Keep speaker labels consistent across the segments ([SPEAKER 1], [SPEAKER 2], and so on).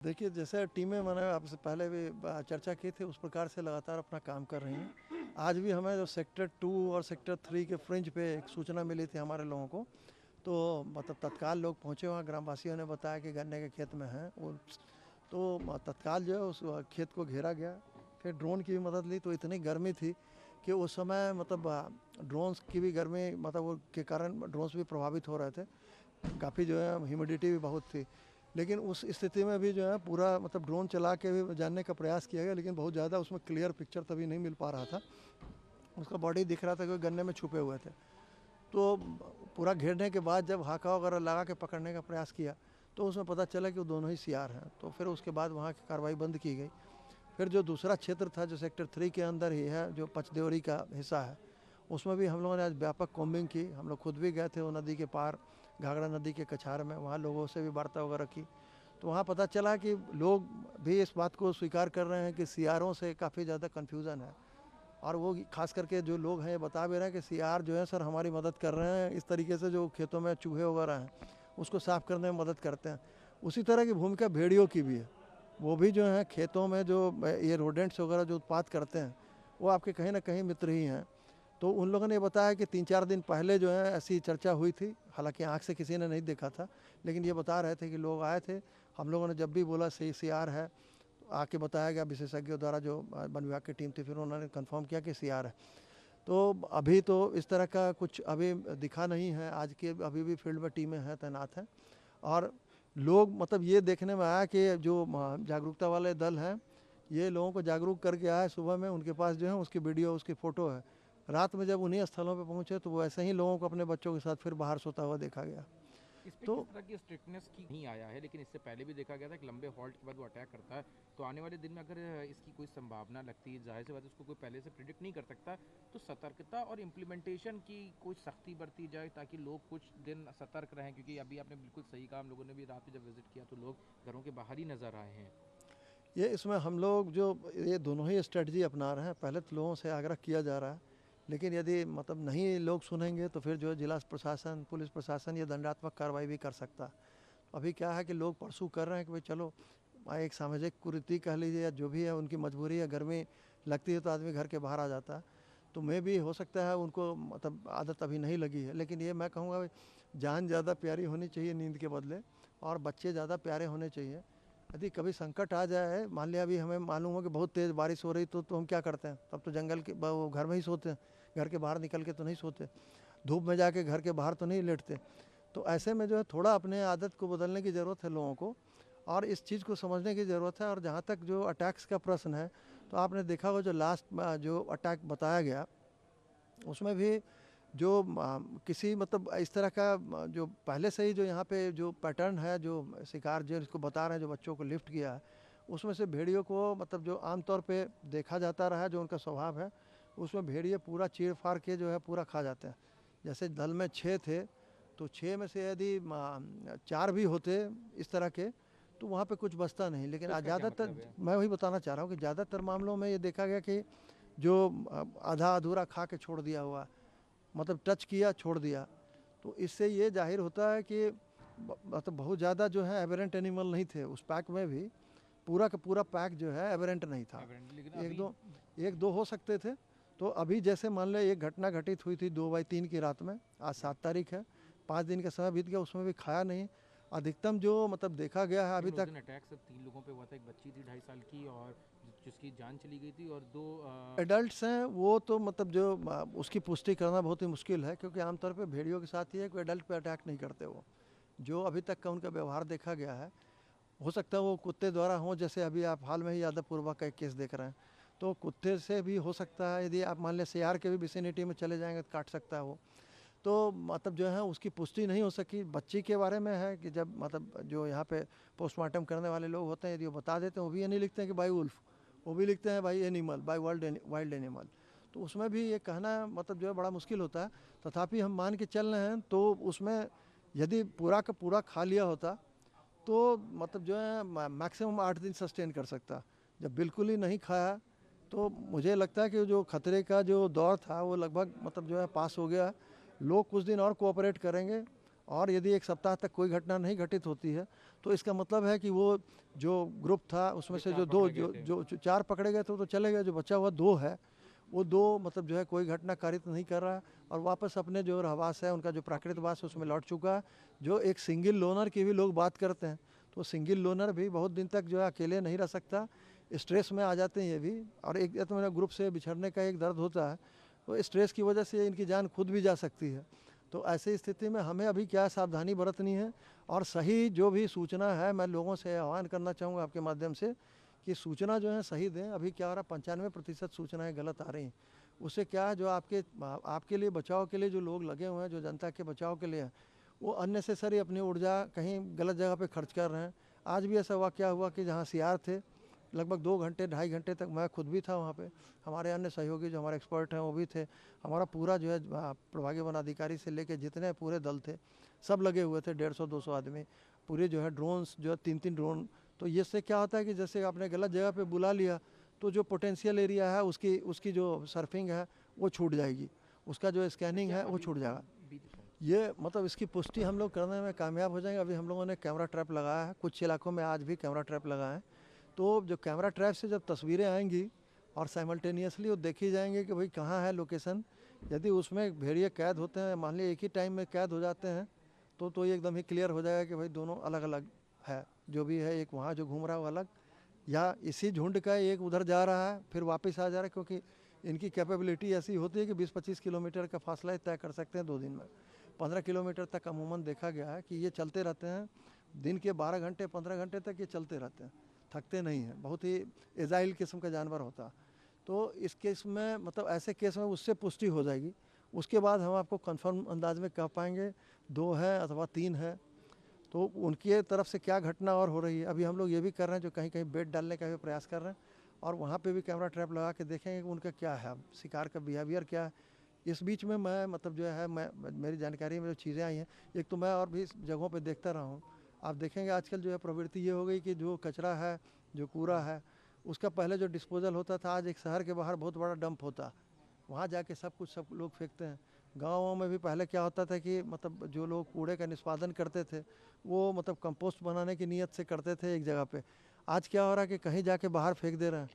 [SPEAKER 1] देखिए, जैसे टीमें मैंने आपसे पहले भी चर्चा की थी, उस प्रकार से लगातार अपना काम कर रही हैं। आज भी हमें जो सेक्टर 2 और सेक्टर 3 के फ्रिंज पे एक सूचना मिली थी हमारे लोगों को, तो मतलब तत्काल लोग पहुँचे वहाँ, ग्रामवासियों ने बताया कि गन्ने के खेत में हैं वो, तो तत्काल जो है उस खेत को घेरा गया। फिर ड्रोन की भी मदद ली, तो इतनी गर्मी थी कि उस समय मतलब ड्रोन्स की भी गर्मी मतलब वो के कारण ड्रोन्स भी प्रभावित हो रहे थे। काफ़ी जो है ह्यूमिडिटी भी बहुत थी, लेकिन उस स्थिति में भी जो है पूरा मतलब ड्रोन चला के भी जानने का प्रयास किया गया, लेकिन बहुत ज़्यादा उसमें क्लियर पिक्चर तभी नहीं मिल पा रहा था। उसका बॉडी दिख रहा था कि गन्ने में छुपे हुए थे। तो पूरा घेरने के बाद जब हाका वगैरह लगा के पकड़ने का प्रयास किया, तो उसमें पता चला कि वो दोनों ही सीआर हैं। तो फिर उसके बाद वहाँ की कार्रवाई बंद की गई। फिर जो दूसरा क्षेत्र था जो सेक्टर 3 के अंदर ही है, जो पचदेवरी का हिस्सा है, उसमें भी हम लोगों ने आज व्यापक कॉम्बिंग की। हम लोग खुद भी गए थे वो नदी के पार, घाघरा नदी के कछार में, वहाँ लोगों से भी वार्ता वगैरह की। तो वहाँ पता चला कि लोग भी इस बात को स्वीकार कर रहे हैं कि सीआरों से काफ़ी ज़्यादा कन्फ्यूज़न है, और वो खास करके जो लोग हैं ये बता भी रहे हैं कि सीआर जो है सर हमारी मदद कर रहे हैं, इस तरीके से जो खेतों में चूहे वगैरह हैं उसको साफ़ करने में मदद करते हैं। उसी तरह की भूमिका भेड़ियों की भी है। वो भी जो है खेतों में जो ये रोडेंट्स वगैरह जो उत्पात करते हैं, वो आपके कहीं ना कहीं मित्र ही हैं। तो उन लोगों ने बताया कि 3-4 दिन पहले जो है ऐसी चर्चा हुई थी, हालांकि आंख से किसी ने नहीं देखा था, लेकिन ये बता रहे थे कि लोग आए थे। हम लोगों ने जब भी बोला सही सीआर है, तो आके बताया गया विशेषज्ञों द्वारा, जो वन विभाग की टीम थी, फिर उन्होंने कंफर्म किया कि सीआर है। तो अभी तो इस तरह का कुछ अभी दिखा नहीं है आज के, अभी भी फील्ड में टीमें हैं, तैनात हैं। और लोग मतलब ये देखने में आया कि जो जागरूकता वाले दल हैं, ये लोगों को जागरूक करके आए। सुबह में उनके पास जो है उसकी वीडियो, उसकी फ़ोटो है। रात में जब उन्हीं स्थलों पे पहुँचे तो वो ऐसे ही लोगों को अपने बच्चों के साथ फिर बाहर सोता हुआ देखा गया।
[SPEAKER 2] इस पे
[SPEAKER 1] तो
[SPEAKER 2] किस तरह की स्ट्रिक्टनेस की नहीं आया है, लेकिन इससे पहले भी देखा गया था कि लंबे हॉल्ट के बाद वो अटैक करता है। तो आने वाले दिन में अगर इसकी कोई संभावना लगती है, जाहिर सी बात है उसको कोई पहले से प्रिडिक्ट नहीं कर सकता, तो सतर्कता और इम्प्लीमेंटेशन की कुछ सख्ती बरती जाए ताकि लोग कुछ दिन सतर्क रहें, क्योंकि अभी आपने बिल्कुल सही कहा, हम लोगों ने भी रात में जब विजिट किया तो लोग घरों के बाहर ही नजर आए हैं।
[SPEAKER 1] ये इसमें हम लोग जो ये दोनों ही स्ट्रेटजी अपना रहे हैं। पहले तो लोगों से आग्रह किया जा रहा है, लेकिन यदि मतलब नहीं लोग सुनेंगे तो फिर जो है जिला प्रशासन, पुलिस प्रशासन ये दंडात्मक कार्रवाई भी कर सकता है। अभी क्या है कि लोग परसू कर रहे हैं कि भाई चलो, एक सामाजिक कुरीति कह लीजिए या जो भी है, उनकी मजबूरी है, गर्मी लगती है तो आदमी घर के बाहर आ जाता है। तो मैं भी हो सकता है उनको मतलब आदत अभी नहीं लगी है, लेकिन ये मैं कहूँगा भाई, जान ज़्यादा प्यारी होनी चाहिए नींद के बदले, और बच्चे ज़्यादा प्यारे होने चाहिए। यदि कभी संकट आ जाए, मान लिया अभी हमें मालूम हो कि बहुत तेज़ बारिश हो रही, तो हम क्या करते हैं? तब तो जंगल के वो घर में ही सोते हैं, घर के बाहर निकल के तो नहीं सोते, धूप में जाके घर के बाहर तो नहीं लेटते। तो ऐसे में जो है थोड़ा अपने आदत को बदलने की ज़रूरत है लोगों को, और इस चीज़ को समझने की ज़रूरत है। और जहाँ तक जो अटैक्स का प्रश्न है, तो आपने देखा होगा जो लास्ट जो अटैक बताया गया, उसमें भी जो किसी मतलब इस तरह का जो पहले से ही जो यहाँ पे जो पैटर्न है, जो शिकार जो इसको बता रहे हैं, जो बच्चों को लिफ्ट किया है, उसमें से भेड़ियों को मतलब जो आमतौर पे देखा जाता रहा है, जो उनका स्वभाव है, उसमें भेड़िए पूरा चीर फाड़ के जो है पूरा खा जाते हैं। जैसे दल में 6 थे, तो 6 में से यदि 4 भी होते इस तरह के, तो वहाँ पे कुछ बचता नहीं। लेकिन
[SPEAKER 2] तो इसका क्या
[SPEAKER 1] ज़्यादातर,
[SPEAKER 2] मतलब है?
[SPEAKER 1] मैं वही बताना चाह रहा हूँ कि ज़्यादातर मामलों में ये देखा गया कि जो आधा अधूरा खा के छोड़ दिया हुआ, मतलब टच किया छोड़ दिया, तो इससे ये जाहिर होता है कि मतलब बहुत ज़्यादा जो है एबेरेंट एनिमल नहीं थे उस पैक में भी। पूरा का पूरा पैक जो है एबेरेंट नहीं था।
[SPEAKER 2] लेकिन
[SPEAKER 1] एक
[SPEAKER 2] अभी
[SPEAKER 1] दो एक दो हो सकते थे। तो अभी जैसे मान लें एक घटना घटित हुई थी 2/3 की रात में, आज 7 तारीख है, 5 दिन का समय बीत गया, उसमें भी खाया नहीं। अधिकतम जो मतलब देखा गया है अभी
[SPEAKER 2] लेकिन उस
[SPEAKER 1] तक,
[SPEAKER 2] दिन अटैक सब 3 लोगों पे हुआ था, एक बच्ची थी 2.5 साल की और जिसकी जान चली गई थी, और दो
[SPEAKER 1] एडल्ट्स हैं वो तो मतलब जो उसकी पुष्टि करना बहुत ही मुश्किल है, क्योंकि आमतौर पे भेड़ियों के साथ ही है, कोई एडल्ट पे अटैक नहीं करते वो। जो अभी तक का उनका व्यवहार देखा गया है, हो सकता है वो कुत्ते द्वारा हो, जैसे अभी आप हाल में ही यादवपुरवा का एक केस देख रहे हैं, तो कुत्ते से भी हो सकता है। यदि आप मान लें सीआर के भी विसिनिटी में चले जाएंगे तो काट सकता है वो। तो मतलब जो है उसकी पुष्टि नहीं हो सकी। बच्ची के बारे में है कि जब मतलब जो यहाँ पे पोस्टमार्टम करने वाले लोग होते हैं, यदि वो बता देते हैं, वो भी ये नहीं लिखते हैं कि बाई वुल्फ, वो भी लिखते हैं by animal, by wild animal. तो उसमें भी ये कहना मतलब जो है बड़ा मुश्किल होता है। तथापि हम मान के चल रहे हैं, तो उसमें यदि पूरा का पूरा खा लिया होता, तो मतलब जो है मैक्सिमम 8 दिन सस्टेन कर सकता। जब बिल्कुल ही नहीं खाया, तो मुझे लगता है कि जो खतरे का जो दौर था वो लगभग मतलब जो है पास हो गया। लोग कुछ दिन और कोऑपरेट करेंगे, और यदि एक सप्ताह तक कोई घटना नहीं घटित होती है तो इसका मतलब है कि वो जो ग्रुप था उसमें से जो दो जो 4 पकड़े गए थे तो चले गए, जो बचा हुआ 2 है वो 2 मतलब जो है कोई घटना कारित नहीं कर रहा है और वापस अपने जो रहवास है उनका जो प्राकृतिक वास है उसमें लौट चुका है। जो एक सिंगल लोनर की भी लोग बात करते हैं तो सिंगल लोनर भी बहुत दिन तक जो है अकेले नहीं रह सकता, स्ट्रेस में आ जाते हैं ये भी। और एक तो मेरा ग्रुप से बिछड़ने का एक दर्द होता है तो स्ट्रेस की वजह से इनकी जान खुद भी जा सकती है। तो ऐसी स्थिति में हमें अभी क्या सावधानी बरतनी है और सही जो भी सूचना है मैं लोगों से आह्वान करना चाहूँगा आपके माध्यम से कि सूचना जो है सही दें। अभी क्या हो रहा है 95% सूचनाएं गलत आ रही हैं। उससे क्या है जो आपके लिए बचाव के लिए जो लोग लगे हुए हैं, जो जनता के बचाव के लिए वो अननेसेसरी अपनी ऊर्जा कहीं गलत जगह पे खर्च कर रहे हैं। आज भी ऐसा वाकया हुआ कि जहाँ सीआर थे लगभग 2 घंटे 2.5 घंटे तक, मैं खुद भी था वहाँ पे, हमारे अन्य सहयोगी जो हमारे एक्सपर्ट हैं वो भी थे, हमारा पूरा जो है प्रभागीय वन अधिकारी से लेके जितने पूरे दल थे सब लगे हुए थे, 150-200 आदमी, पूरे जो है ड्रोन्स जो है 3-3 ड्रोन। तो ये से क्या होता है कि जैसे आपने गलत जगह पे बुला लिया तो जो पोटेंशियल एरिया है उसकी जो सर्फिंग है वो छूट जाएगी, उसका जो स्कैनिंग है वो छूट जाएगा। ये मतलब इसकी पुष्टि हम लोग करने में कामयाब हो जाएंगे। अभी हम लोगों ने कैमरा ट्रैप लगाया है, कुछ इलाकों में आज भी कैमरा ट्रैप लगाए हैं। तो जो कैमरा ट्रैप से जब तस्वीरें आएंगी और साइमल्टेनियसली वो देखी जाएंगी कि भाई कहाँ है लोकेशन, यदि उसमें भेड़िए कैद होते हैं, मान लीजिए एक ही टाइम में कैद हो जाते हैं तो ये एकदम ही क्लियर हो जाएगा कि भाई दोनों अलग अलग है। जो भी है एक वहाँ जो घूम रहा है वो अलग, या इसी झुंड का एक उधर जा रहा है फिर वापस आ जा रहा है, क्योंकि इनकी कैपेबिलिटी ऐसी होती है कि 20-25 किलोमीटर का फासला तय कर सकते हैं 2 दिन में। 15 किलोमीटर तक अमूमन देखा गया है कि ये चलते रहते हैं, दिन के 12 घंटे 15 घंटे तक ये चलते रहते हैं, थकते नहीं हैं, बहुत ही एजाइल किस्म का जानवर होता है। तो इस केस में मतलब ऐसे केस में उससे पुष्टि हो जाएगी, उसके बाद हम आपको कंफर्म अंदाज में कह पाएंगे 2 है अथवा 3 है। तो उनकी तरफ से क्या घटना और हो रही है, अभी हम लोग ये भी कर रहे हैं जो कहीं कहीं बेट डालने का भी प्रयास कर रहे हैं और वहाँ पे भी कैमरा ट्रैप लगा के देखेंगे कि उनका क्या है, शिकार का बिहेवियर क्या है। इस बीच में मैं मतलब जो है मेरी जानकारी में जो चीज़ें आई हैं, एक तो मैं और भी जगहों पे देखता रहा हूँ, आप देखेंगे आजकल जो है प्रवृत्ति ये हो गई कि जो कचरा है, जो कूड़ा है, उसका पहले जो डिस्पोजल होता था आज एक शहर के बाहर बहुत बड़ा डंप होता, वहाँ जाके सब लोग फेंकते हैं। गाँवों में भी पहले क्या होता था कि मतलब जो लोग कूड़े का निष्पादन करते थे वो मतलब कंपोस्ट बनाने की नीयत से करते थे एक जगह पे। आज क्या हो रहा है कि कहीं जाके बाहर फेंक दे रहे हैं।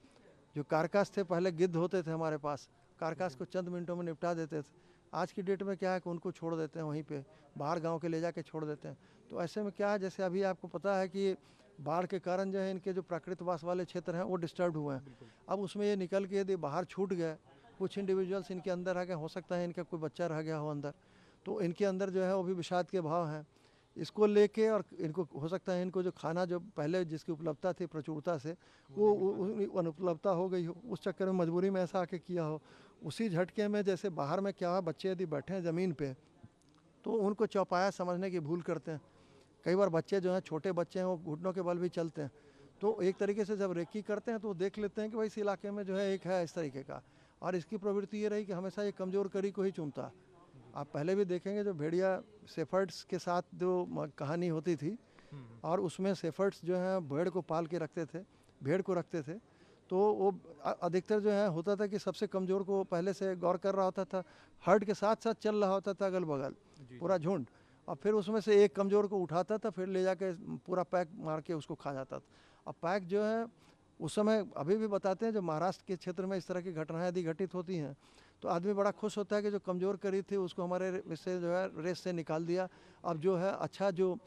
[SPEAKER 1] जो कारकास थे, पहले गिद्ध होते थे हमारे पास, कारकास को चंद मिनटों में निपटा देते थे। आज की डेट में क्या है कि उनको छोड़ देते हैं वहीं पे, बाहर गांव के ले जाके छोड़ देते हैं। तो ऐसे में क्या है, जैसे अभी आपको पता है कि बाढ़ के कारण जो है इनके जो प्राकृतिक वास वाले क्षेत्र हैं वो डिस्टर्ब हुए हैं। अब उसमें ये निकल के यदि बाहर छूट गए, कुछ इंडिविजुअल्स इनके अंदर रह गए, हो सकता है इनका कोई बच्चा रह गया हो अंदर, तो इनके अंदर जो है वो भी विषाद के भाव हैं। इसको लेके और इनको हो सकता है इनको जो खाना जो पहले जिसकी उपलब्धता थी प्रचुरता से वो अनुपलब्धता हो गई हो, उस चक्कर में मजबूरी में ऐसा आके किया हो। उसी झटके में जैसे बाहर में क्या है, बच्चे यदि बैठे हैं ज़मीन पे तो उनको चौपाया समझने की भूल करते हैं। कई बार बच्चे जो हैं, छोटे बच्चे हैं, वो घुटनों के बल भी चलते हैं, तो एक तरीके से जब रेकी करते हैं तो वो देख लेते हैं कि भाई इस इलाके में जो है एक है इस तरीके का, और इसकी प्रवृत्ति ये रही कि हमेशा ये कमज़ोर कड़ी को ही चुनता। आप पहले भी देखेंगे जो भेड़िया शेफर्ड्स के साथ जो कहानी होती थी और उसमें शेफर्ड्स जो हैं भेड़ को पाल के रखते थे, भेड़ को रखते थे, तो वो अधिकतर जो है होता था कि सबसे कमज़ोर को पहले से गौर कर रहा होता था, हर्ड के साथ साथ चल रहा होता था अगल बगल पूरा झुंड, और फिर उसमें से एक कमज़ोर को उठाता था, फिर ले जाके पूरा पैक मार के उसको खा जाता था। अब पैक जो है उस समय अभी भी बताते हैं, जो महाराष्ट्र के क्षेत्र में इस तरह की घटनाएं यदि घटित होती हैं तो आदमी बड़ा खुश होता है कि जो कमज़ोर करी थी उसको हमारे इससे जो है रेस से निकाल दिया। अब जो है अच्छा जो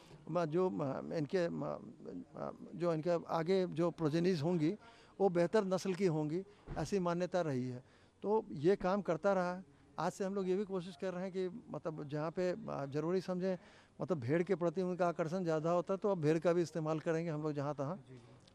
[SPEAKER 1] इनके आगे जो प्रोजेनीज होंगी वो बेहतर नस्ल की होंगी, ऐसी मान्यता रही है। तो ये काम करता रहा है। आज से हम लोग ये भी कोशिश कर रहे हैं कि मतलब जहाँ पे ज़रूरी समझें, मतलब भेड़ के प्रति उनका आकर्षण ज़्यादा होता है तो अब भेड़ का भी इस्तेमाल करेंगे हम लोग जहाँ तहाँ।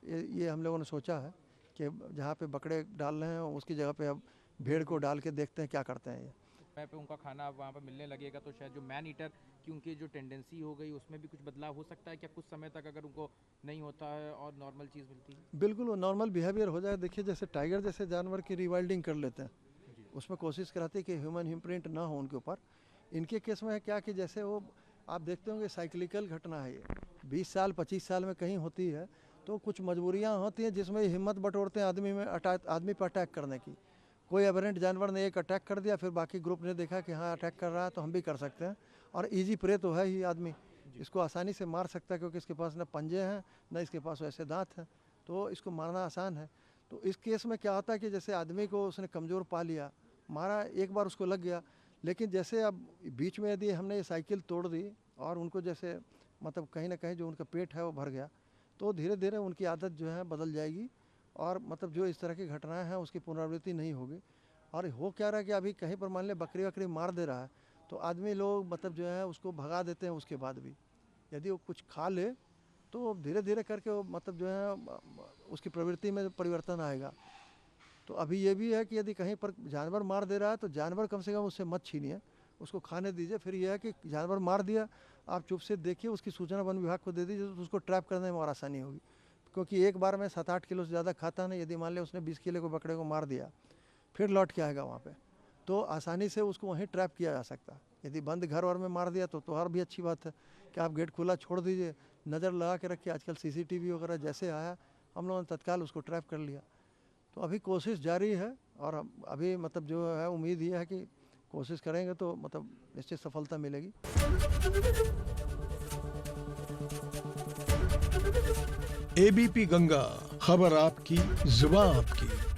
[SPEAKER 1] ये हम लोगों ने सोचा है कि जहाँ पे बकरे डाल रहे हैं उसकी जगह पे अब भेड़ को डाल के देखते हैं क्या करते हैं। ये
[SPEAKER 2] पे उनका खाना अब वहाँ पर मिलने लगेगा तो शायद जो मैन ईटर की उनकी जो टेंडेंसी हो गई उसमें भी कुछ बदलाव हो सकता है क्या, कुछ समय तक अगर उनको नहीं होता है और नॉर्मल चीज़ मिलती है?
[SPEAKER 1] बिल्कुल वो नॉर्मल बिहेवियर हो जाए। देखिए जैसे टाइगर जैसे जानवर की रिवाइल्डिंग कर लेते हैं, उसमें कोशिश कराते हैं कि ह्यूमन इम्प्रिंट ना हो उनके ऊपर। इनके केस में है क्या कि जैसे वो आप देखते होंगे साइक्लिकल घटना है, ये 20 साल 25 साल में कहीं होती है, तो कुछ मजबूरियाँ होती हैं जिसमें हिम्मत बटोरते हैं आदमी पर अटैक करने की। कोई एबरेंट जानवर ने एक अटैक कर दिया, फिर बाकी ग्रुप ने देखा कि हाँ अटैक कर रहा है तो हम भी कर सकते हैं, और इजी प्रे तो है ही आदमी, इसको आसानी से मार सकता है क्योंकि इसके पास न पंजे हैं न इसके पास वैसे दांत हैं, तो इसको मारना आसान है। तो इस केस में क्या होता है कि जैसे आदमी को उसने कमज़ोर पा लिया, मारा, एक बार उसको लग गया, लेकिन जैसे अब बीच में यदि हमने ये साइकिल तोड़ दी और उनको जैसे मतलब कहीं ना कहीं जो उनका पेट है वो भर गया, तो धीरे धीरे उनकी आदत जो है बदल जाएगी और मतलब जो इस तरह की घटनाएं हैं उसकी पुनरावृत्ति नहीं होगी। और हो क्या रहा है कि अभी कहीं पर मान ले बकरी वकरी मार दे रहा है तो आदमी लोग मतलब जो है उसको भगा देते हैं, उसके बाद भी यदि वो कुछ खा ले तो धीरे धीरे करके वो मतलब जो है उसकी प्रवृत्ति में परिवर्तन आएगा। तो अभी ये भी है कि यदि कहीं पर जानवर मार दे रहा है तो जानवर कम से कम उससे मत छीनिए, उसको खाने दीजिए। फिर यह है कि जानवर मार दिया, आप चुप से देखिए, उसकी सूचना वन विभाग को दे दीजिए, तो उसको ट्रैप करने में और आसानी होगी। क्योंकि एक बार में 7-8 किलो से ज़्यादा खाता नहीं, यदि मान ले उसने 20 किलो को बकरे को मार दिया फिर लौट के आएगा वहाँ पे, तो आसानी से उसको वहीं ट्रैप किया जा सकता है। यदि बंद घर और में मार दिया तो और भी अच्छी बात है कि आप गेट खुला छोड़ दीजिए, नज़र लगा के रखिए। आजकल CCTV वगैरह जैसे आया, हम लोगों ने तत्काल उसको ट्रैप कर लिया। तो अभी कोशिश जारी है और अभी मतलब जो है उम्मीद ये है कि कोशिश करेंगे तो मतलब निश्चित सफलता मिलेगी।
[SPEAKER 3] ABP गंगा, खबर आपकी, जुबान आपकी।